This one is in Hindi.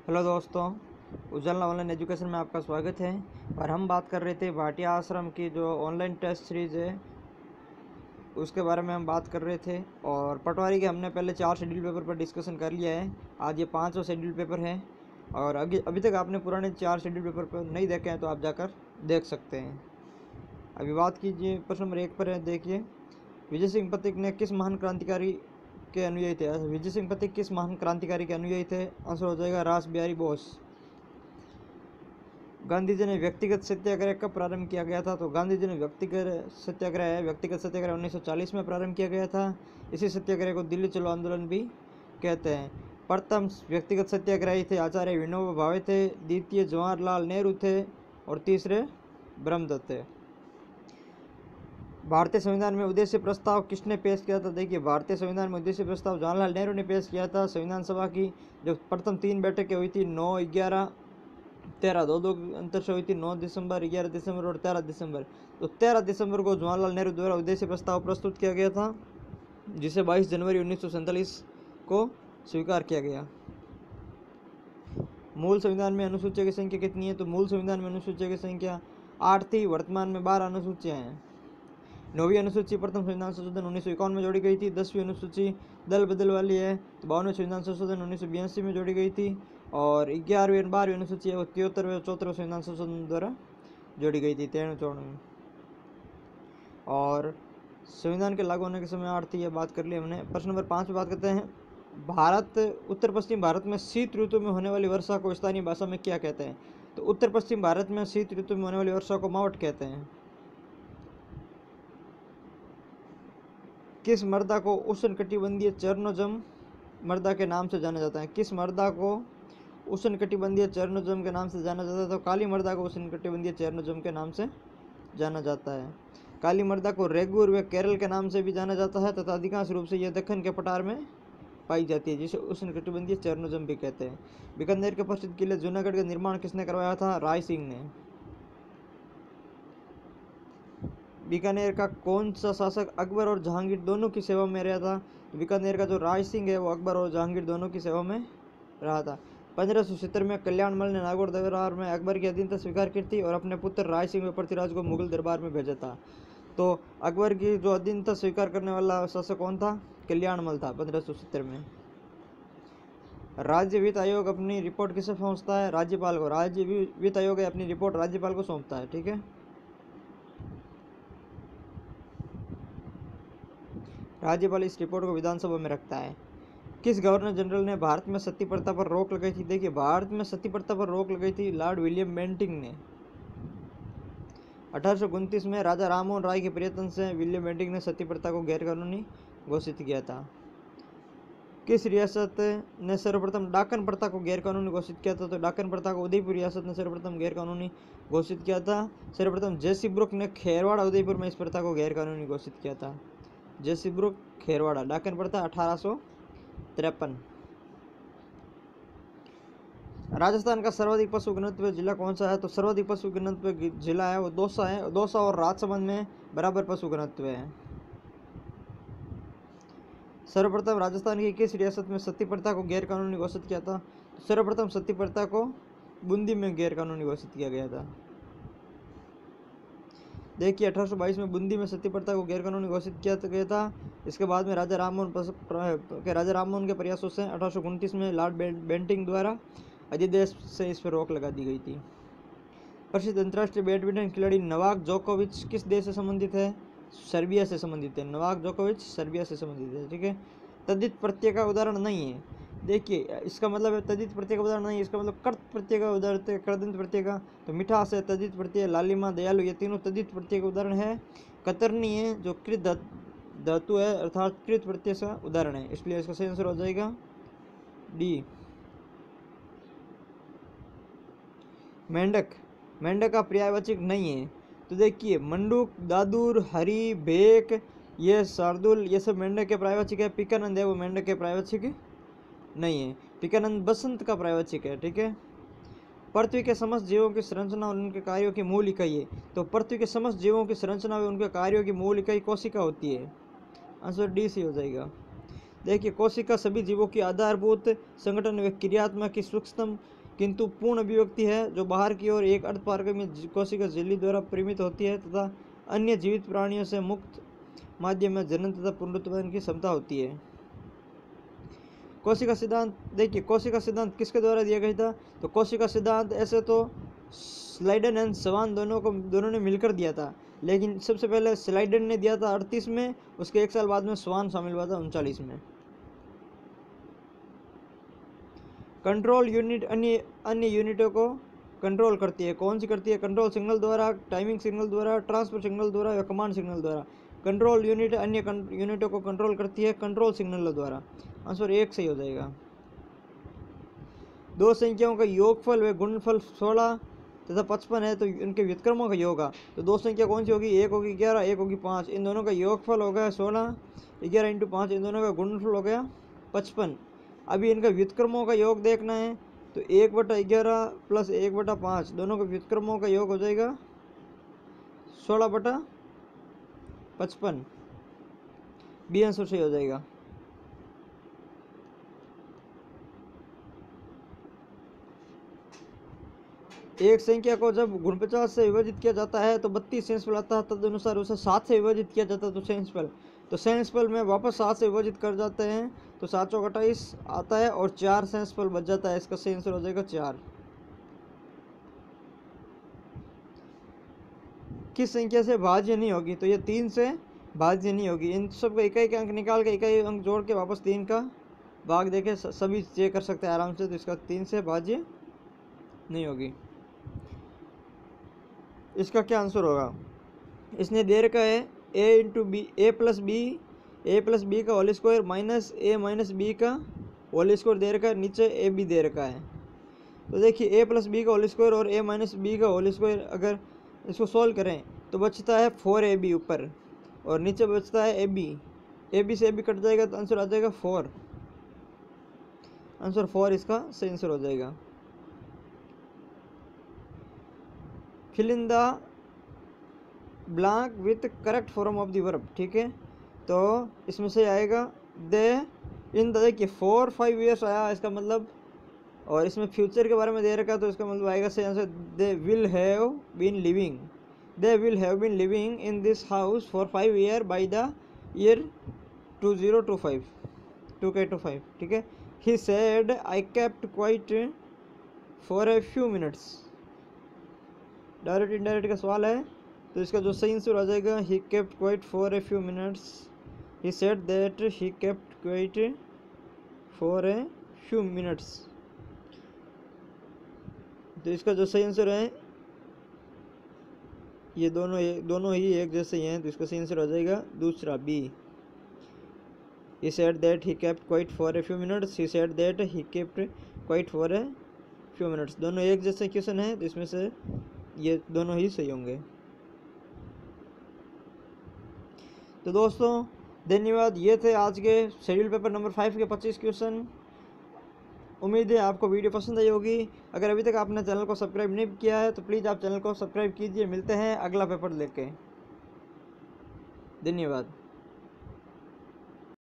हेलो दोस्तों, उजाला ऑनलाइन एजुकेशन में आपका स्वागत है। और हम बात कर रहे थे भाटिया आश्रम की जो ऑनलाइन टेस्ट सीरीज़ है उसके बारे में हम बात कर रहे थे। और पटवारी के हमने पहले 4 शेड्यूल पेपर पर डिस्कशन कर लिया है। आज ये 5वां शेड्यूल पेपर है। और अभी तक आपने पुराने 4 शेड्यूल पेपर पर नहीं देखे हैं तो आप जाकर देख सकते हैं। अभी बात कीजिए, प्रश्न नंबर 1 पर है। देखिए, विजय सिंह पथिक ने किस महान क्रांतिकारी के अनुयायी थे? विजय सिंह पथिक किस महान क्रांतिकारी के अनुयायी थे? आंसर हो जाएगा रास बिहारी बोस। गांधी जी ने व्यक्तिगत सत्याग्रह कब प्रारंभ किया गया था? तो गांधी जी ने व्यक्तिगत सत्याग्रह 1940 में प्रारंभ किया गया था। इसी सत्याग्रह को दिल्ली चलो आंदोलन भी कहते हैं। प्रथम व्यक्तिगत सत्याग्रही थे आचार्य विनोबा भावे थे, द्वितीय जवाहरलाल नेहरू थे और तीसरे ब्रह्मदत्त थे। भारतीय संविधान में उद्देश्य प्रस्ताव किसने पेश किया था? देखिए, भारतीय संविधान में उद्देश्य प्रस्ताव जवाहरलाल नेहरू ने पेश किया था। संविधान सभा की जो प्रथम 3 बैठकें हुई थी 9, 11, 13, 2 अंतर से हुई थी। 9 दिसंबर, 11 दिसंबर और 13 दिसंबर। तो 13 दिसंबर को जवाहरलाल नेहरू द्वारा उद्देश्य प्रस्ताव प्रस्तुत किया गया था, जिसे 22 जनवरी 1947 को स्वीकार किया गया। मूल संविधान में अनुसूचियों की संख्या कितनी है? तो मूल संविधान में अनुसूचियों की संख्या 8 थी। वर्तमान में 12 अनुसूचियाँ हैं। 9वीं अनुसूची प्रथम संविधान संशोधन 1951 में जोड़ी गई थी। 10वीं अनुसूची दल बदल वाली है, तो 52वें संविधान संशोधन 1982 में जोड़ी गई थी। और 11वीं और 12वीं अनुसूची है वो 73वें और 74वें संविधान संशोधन द्वारा जोड़ी गई थी, 13वें 14वें। और संविधान के लागू होने के समय 8 थी, ये बात कर ली हमने। प्रश्न नंबर 5 में बात करते हैं। उत्तर पश्चिम भारत में शीत ऋतु में होने वाली वर्षा को स्थानीय भाषा में क्या कहते हैं? तो उत्तर पश्चिम भारत में शीत ऋतु में होने वाली वर्षा को मावट कहते हैं। किस मृदा को उष्णकटिबंधीय चरणोजम मृदा के नाम से जाना जाता है? किस मृदा को उष्णकटिबंधीय चरणोजम के नाम से जाना जाता है? तो काली मृदा को उष्णकटिबंधीय चरणोजम के नाम से जाना जाता है। काली मृदा को रेगुर व केरल के नाम से भी जाना जाता है तथा अधिकांश रूप से यह दक्षिण के पठार में पाई जाती है, जिसे उष्णकटिबंधीय चरणोजम भी कहते हैं। बीकानेर के प्रसिद्ध किले जूनागढ़ का निर्माण किसने करवाया था? राय सिंह ने। बीकानेर का कौन सा शासक अकबर और जहांगीर दोनों की सेवा में रहा था? बीकानेर का जो राय सिंह है वो अकबर और जहांगीर दोनों की सेवा में रहा था। 1570 में कल्याणमल ने नागौर दरबार में अकबर की अधीनता स्वीकार की थी और अपने पुत्र राय सिंह व पृथ्वीराज को मुगल दरबार में भेजा था। तो अकबर की जो अधीनता स्वीकार करने वाला शासक कौन था? कल्याणमल था 1570 में। राज्य वित्त आयोग अपनी रिपोर्ट किसे सौंपता है? राज्यपाल को। राज्य वित्त आयोग अपनी रिपोर्ट राज्यपाल को सौंपता है। ठीक है, राज्यपाल इस रिपोर्ट को विधानसभा में रखता है। किस गवर्नर जनरल ने भारत में सती प्रथा पर रोक लगाई थी? देखिए, भारत में सती प्रथा पर रोक लगाई थी लॉर्ड विलियम बेंटिंक ने। 1829 में राजा राममोहन राय के प्रयत्न से विलियम बेंटिंक ने सती प्रथा को गैरकानूनी घोषित किया था। किस रियासत ने सर्वप्रथम डाकन प्रथा को गैरकानूनी घोषित किया था? तो डाकन प्रथा को उदयपुर रियासत ने सर्वप्रथम गैरकानूनी घोषित किया था। सर्वप्रथम जेसी ब्रुक ने खेरवाड़ा उदयपुर में इस प्रथा को गैरकानूनी घोषित किया था। जेसी ब्रुक, खेरवाड़ा। डाकन प्रथा 1853। राजस्थान का सर्वाधिक पशु घनत्व जिला कौन सा है? तो सर्वाधिक पशु घनत्व जिला है वो दौसा है। दौसा और राजसमंद में बराबर पशु घनत्व है। सर्वप्रथम राजस्थान की किस रियासत में सती प्रथा को गैरकानूनी घोषित किया था? तो सर्वप्रथम सती प्रथा को बूंदी में गैरकानूनी घोषित किया गया था। देखिए, 1822 में बूंदी में सती प्रथा को गैरकानूनी घोषित किया गया था। इसके बाद में राजा राममोहन के प्रयासों से 1829 में लॉर्ड बेंटिंक द्वारा अधिदेश से इस पर रोक लगा दी गई थी। प्रसिद्ध अंतर्राष्ट्रीय बैडमिंटन खिलाड़ी नोवाक जोकोविच किस देश से संबंधित है? सर्बिया से संबंधित है। नोवाक जोकोविच सर्बिया से संबंधित है। ठीक है, तद्धित प्रत्यय का उदाहरण नहीं है। देखिए, इसका मतलब है तद्धित प्रत्यय का उदाहरण नहीं है, इसका मतलब कर्त प्रत्यय का उदाहरण, कृदंत प्रत्यय का। तो मिठास है तद्धित प्रत्यय, लालिमा, दयालु, ये तीनों तद्धित प्रत्यय का उदाहरण है। कतरनी है जो कृत धातु है अर्थात कृत प्रत्यय का उदाहरण है, इसलिए इसका सही आंसर हो जाएगा डी। मेंढक, मेंढक का पर्यायवाचक नहीं है। तो देखिए, मंडूक, दादुर, हरी, भेक, ये शार्दुल, ये सब मेंढक के पर्यायवाचक है। पिकानंद है वो मेंढक के पर्यायवाचक नहीं है। पिकानंद बसंत का पर्यायवाचक है। ठीक है, पृथ्वी के समस्त जीवों की संरचना और उनके कार्यों की मूल इकाई है। तो पृथ्वी के समस्त जीवों की संरचना और उनके कार्यों की मूल इकाई कोशिका होती है। आंसर डी सी हो जाएगा। देखिए, कोशिका सभी जीवों की आधारभूत संगठन व क्रियात्मक की सूक्ष्म किंतु पूर्ण अभिव्यक्ति है जो बाहर की ओर एक अर्धपारगम्य कोशिका झिल्ली द्वारा परिमित होती है तथा अन्य जीवित प्राणियों से मुक्त माध्यम में जनन तथा पुनरुत्पादन की क्षमता होती है। कोशिका सिद्धांत देखिए, कोशिका सिद्धांत किसके द्वारा दिया गया था? तो कोशिका सिद्धांत ऐसे तो स्लाइडन एंड सवान दोनों ने मिलकर दिया था, लेकिन सबसे पहले स्लाइडन ने दिया था 38 में, उसके एक साल बाद में स्वान शामिल हुआ था 39 में। कंट्रोल यूनिट अन्य यूनिटों को कंट्रोल करती है। कौन सी करती है? कंट्रोल सिग्नल द्वारा, टाइमिंग सिग्नल द्वारा, ट्रांसफर सिग्नल द्वारा या कमांड सिग्नल द्वारा। कंट्रोल यूनिट अन्य यूनिटों को कंट्रोल करती है कंट्रोल सिग्नल द्वारा। आंसर 1 सही हो जाएगा। दो संख्याओं का योगफल व गुणनफल 16 तथा 55 है तो इनके व्युत्क्रमों का योग है। तो दो संख्या कौन सी होगी? एक होगी 11, एक होगी 5। इन दोनों का योगफल हो गया 16, 11 × 5, इन दोनों का गुणनफल हो गया 55। अभी इनका व्युत्क्रमों का योग देखना है, तो 1/11 + 1/5 दोनों के व्युत्क्रमों का योग हो जाएगा 16/55। बी आंसर सही हो जाएगा। एक संख्या को जब 49 से विभाजित किया जाता है तो 32 सेंसफल आता है, तदनुसार उसे 7 से विभाजित किया जाता है तो सेंसफल, तो सेंसफल में वापस 7 से विभाजित कर जाते हैं तो 7 × 28 आता है और 4 सेंसफल बच जाता है। इसका सही आंसर हो जाएगा 4। किस संख्या से भाज्य नहीं होगी? तो ये 3 से भाज्य नहीं होगी। इन सबको इकाई के अंक निकाल के इकाई अंक जोड़ के वापस 3 का भाग देके सभी चेक कर सकते हैं आराम से। तो इसका 3 से भाज्य नहीं होगी। इसका क्या आंसर होगा? इसने दे रखा है a + b का whole square minus a - b का होल स्क्वायर दे रखा है, नीचे a b दे रखा है। तो देखिए a + b का होल स्क्वायर और a - b का होल स्क्वायर अगर इसको सॉल्व करें तो बचता है 4ab ऊपर और नीचे बचता है ab से ab कट जाएगा तो आंसर आ जाएगा 4। आंसर 4 इसका सही आंसर हो जाएगा। Fill in the blank with correct form of the verb. ठीक है, तो इसमें से आएगा दे इन द, देखिए 4-5 ईयर्स आया इसका मतलब, और इसमें फ्यूचर के बारे में दे रखा है तो इसका मतलब आएगा सही answer they will have been living in this house for 5 year by the year 2025। ठीक है। He said I kept quiet for a few minutes. Direct indirect का सवाल है तो इसका जो सही आंसर आ जाएगा he kept quiet for a few minutes. He said that he kept quiet for a few minutes. तो इसका जो सही आंसर है, ये दोनों ही एक जैसे ही हैं, तो इसका सही आंसर हो जाएगा दूसरा B. He said that he kept quiet for a few minutes. He said that he kept quiet for a few minutes। दोनों एक जैसे क्वेश्चन है तो इसमें से ये दोनों ही सही होंगे। तो दोस्तों धन्यवाद, ये थे आज के शेड्यूल पेपर नंबर 5 के 25 क्वेश्चन। उम्मीद है आपको वीडियो पसंद आई होगी। अगर अभी तक आपने चैनल को सब्सक्राइब नहीं किया है तो प्लीज़ आप चैनल को सब्सक्राइब कीजिए। मिलते हैं अगला पेपर लेके। धन्यवाद।